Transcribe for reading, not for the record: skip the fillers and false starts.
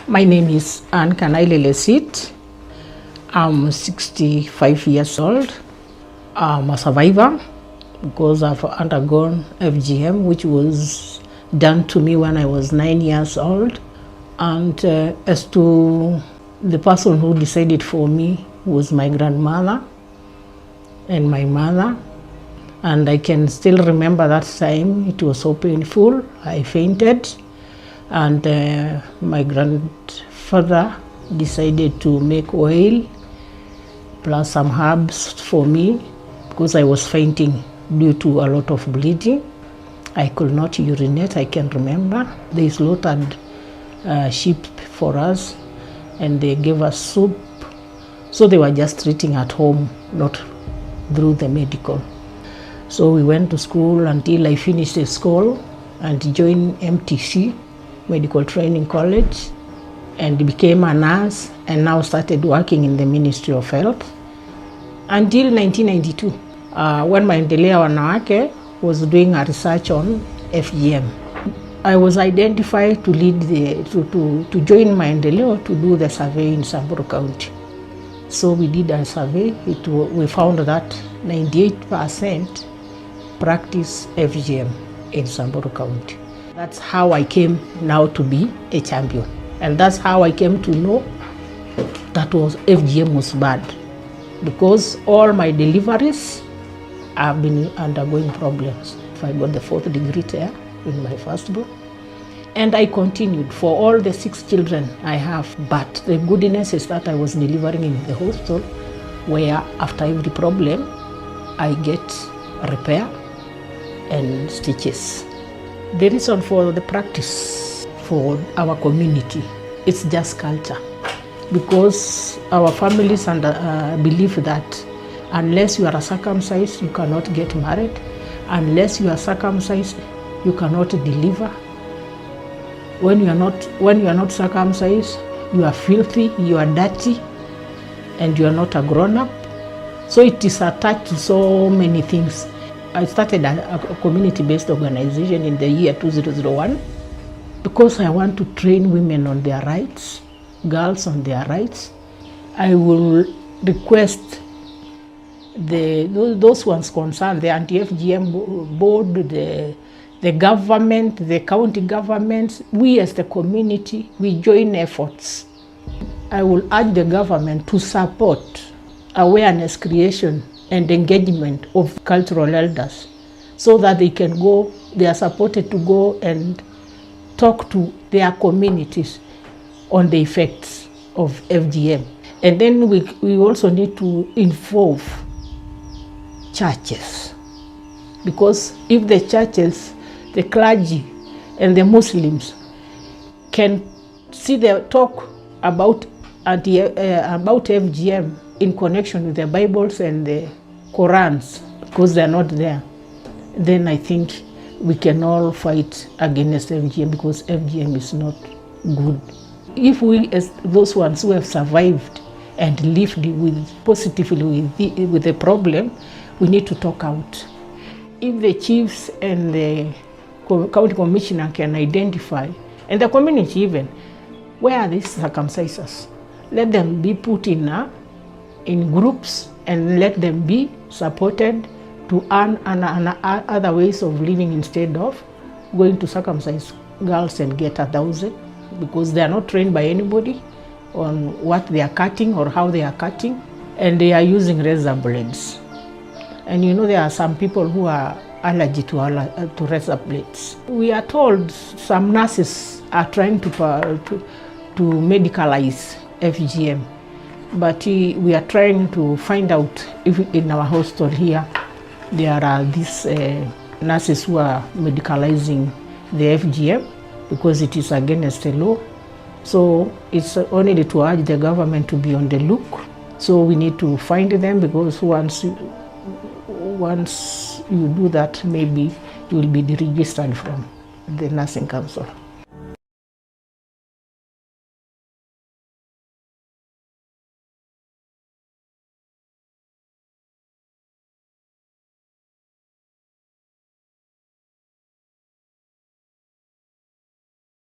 My name is Anne Kananu. I'm 65 years old. I'm a survivor because I've undergone FGM, which was done to me when I was 9 years old. And as to the person who decided for me was my grandmother and my mother. And I can still remember that time. It was so painful. I fainted. And my grandfather decided to make oil plus some herbs for me because I was fainting due to a lot of bleeding. I could not urinate, I can remember. They slaughtered sheep for us and they gave us soup. So they were just treating at home, not through the medical. So we went to school until I finished the school and joined MTC, Medical Training College, and became a nurse and now started working in the Ministry of Health until 1992 when Maendeleo Wanawake was doing a research on FGM. I was identified to lead to join Maendeleo to do the survey in Samburu County. So we did a survey. We found that 98% practice FGM in Samburu County. That's how I came now to be a champion. And that's how I came to know that FGM was bad. Because all my deliveries have been undergoing problems. I got the 4th degree tear in my firstborn. And I continued for all the 6 children I have. But the goodness is that I was delivering in the hospital where after every problem, I get repair and stitches. The reason for the practice for our community, it's just culture. Because our families believe that unless you are circumcised, you cannot get married. Unless you are circumcised, you cannot deliver. When you are not circumcised, you are filthy, you are dirty, and you are not a grown-up. So it is attached to so many things. I started a community-based organization in the year 2001 because I want to train women on their rights, girls on their rights. I will request those ones concerned, the anti-FGM board, the government, the county governments, we as the community, we join efforts. I will urge the government to support awareness creation and engagement of cultural elders so that they are supported to go and talk to their communities on the effects of FGM. And then we also need to involve churches, because if the churches, the clergy and the Muslims can see the talk about FGM in connection with the Bibles and the Qurans, because they are not there, then I think we can all fight against FGM, because FGM is not good. If we, as those ones who have survived and lived positively with the problem, we need to talk out. If the chiefs and the county commissioner can identify, and the community even, where are these circumcisers? Let them be put in groups and let them be supported to earn other ways of living instead of going to circumcise girls and get 1,000, because they are not trained by anybody on what they are cutting or how they are cutting, and they are using razor blades. And you know there are some people who are allergic to razor blades. We are told some nurses are trying to medicalize FGM, but we are trying to find out if in our hospital here there are these nurses who are medicalizing the FGM because it is against the law. So it's only to urge the government to be on the look. So we need to find them, because once you do that, maybe you will be deregistered from the nursing council.